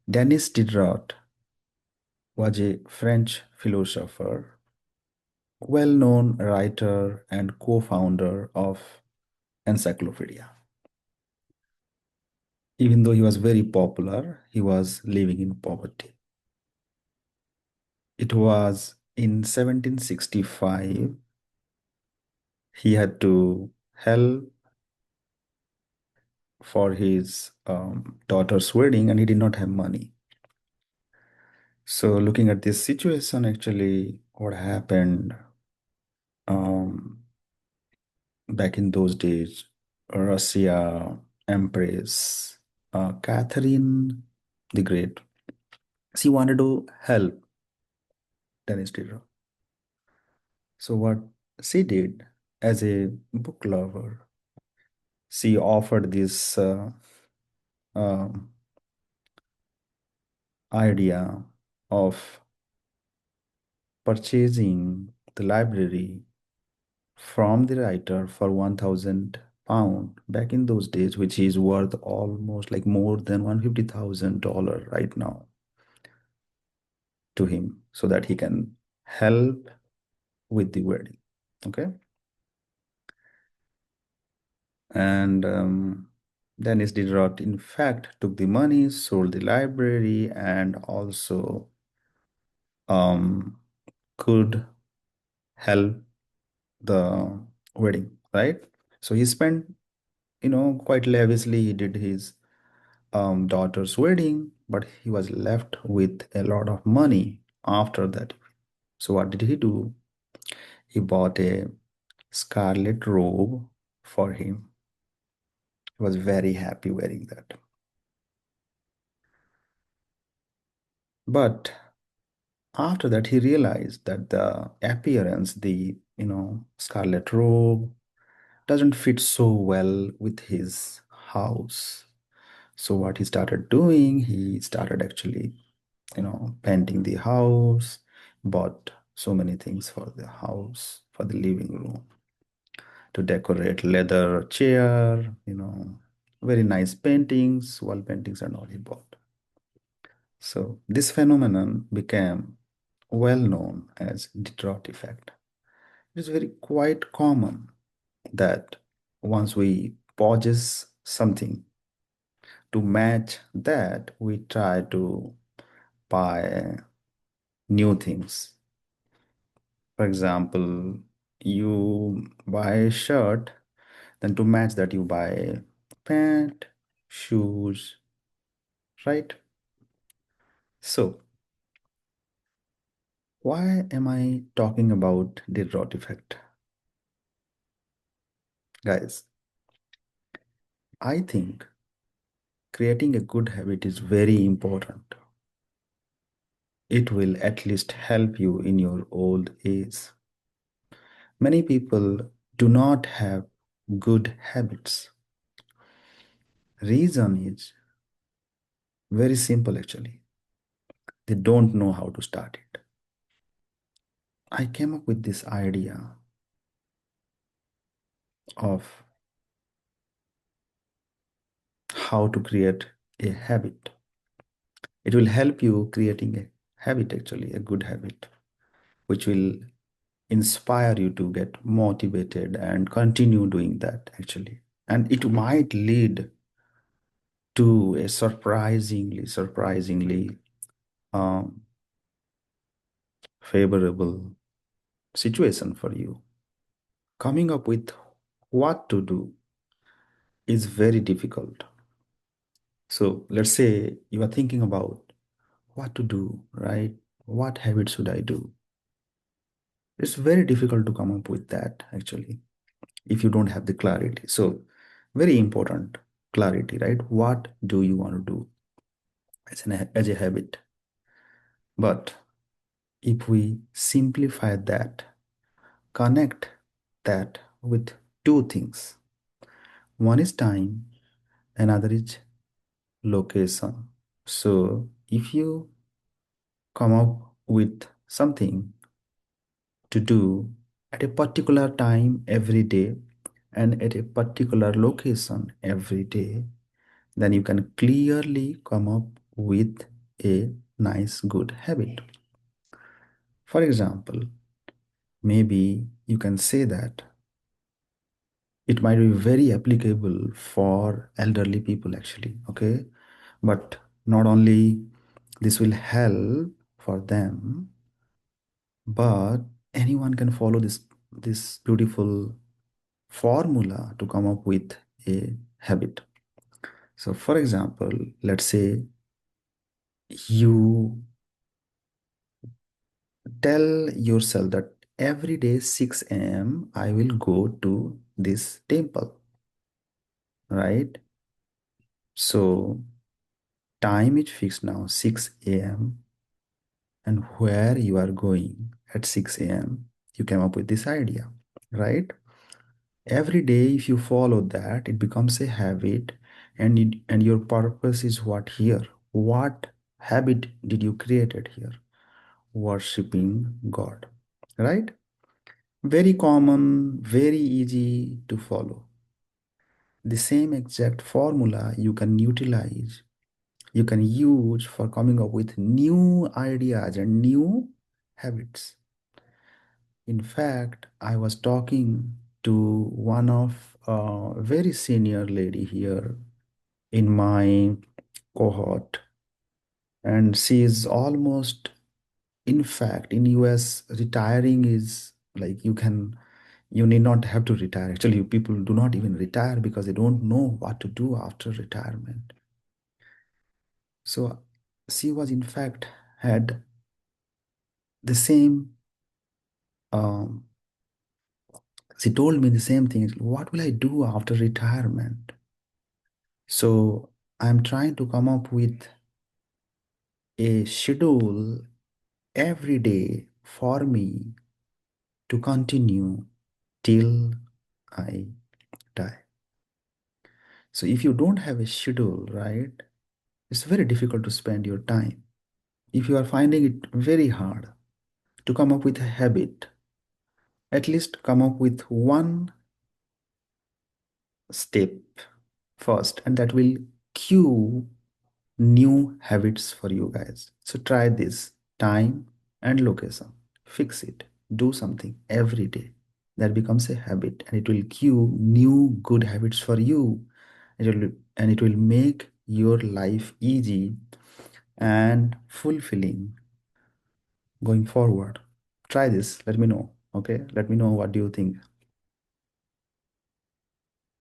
Denis Diderot was a French philosopher, well-known writer and co-founder of encyclopedia. Even though he was very popular, he was living in poverty. It was in 1765 he had to help for his daughter's wedding and he did not have money. So looking at this situation, actually, what happened um, back in those days, Russia Empress Catherine the Great, she wanted to help Dennis Diderot. So what she did as a book lover, she offered this um, idea of purchasing the library from the writer for £1,000 back in those days, which is worth almost like more than $150,000 right now to him, so that he can help with the wedding. Okay. And Dennis Diderot, in fact, took the money, sold the library, and also um, could help the wedding, right? So he spent, quite lavishly. He did his daughter's wedding, but he was left with a lot of money after that. So what did he do? He bought a scarlet robe for him. He was very happy wearing that. But after that, he realized that the appearance, the, scarlet robe doesn't fit so well with his house. So what he started doing, he started actually, painting the house, bought so many things for the house, for the living room, to decorate leather chair, very nice paintings, wall paintings and all he bought. So this phenomenon became well known as Diderot effect. It is very quite common that once we purchase something, to match that, we try to buy new things. For example, you buy a shirt, then to match that, you buy pant, shoes, right? So, why am I talking about the rot effect? Guys, I think creating a good habit is very important. It will at least help you in your old age. Many people do not have good habits. Reason is very simple actually. They don't know how to start it. I came up with this idea of how to create a habit. It will help you creating a habit, actually, a good habit, which will inspire you to get motivated and continue doing that, actually. And it might lead to a surprisingly um, favorable situation for you. Coming up with what to do is very difficult. So let's say you are thinking about what to do, right? What habit should I do? It's very difficult to come up with that actually if you don't have the clarity. So, very important clarity, right? What do you want to do as a habit? But if we simplify that, connect that with two things, one is time, another is location. So, if you come up with something to do at a particular time every day and at a particular location every day, then you can clearly come up with a nice, good habit. For example, maybe you can say that it might be very applicable for elderly people actually, okay? But not only this will help for them, but anyone can follow this beautiful formula to come up with a habit. So for example, let's say you tell yourself that every day 6 a.m. I will go to this temple, right? So time is fixed now, 6 a.m. and where you are going at 6 a.m. You came up with this idea, right? Every day, if you follow that, it becomes a habit, and your purpose is what here? What habit did you create it here? Worshipping God, right? Very common, very easy to follow. The same exact formula you can utilize, you can use for coming up with new ideas and new habits. In fact, I was talking to one of a very senior lady here in my cohort, and she is almost, in fact, in US, retiring is like you need not have to retire. Actually, people do not even retire because they don't know what to do after retirement. So she was, in fact, had the same, um, she told me the same thing. What will I do after retirement? So I'm trying to come up with a schedule every day for me to continue till I die. So if you don't have a schedule, right, it's very difficult to spend your time. If you are finding it very hard to come up with a habit, at least come up with one step first, and that will cue new habits for you guys. So try this: time and location. Fix it. Do something every day. That becomes a habit and it will cue new good habits for you. And it will make your life easy and fulfilling going forward. Try this. Let me know. Okay. Let me know what do you think.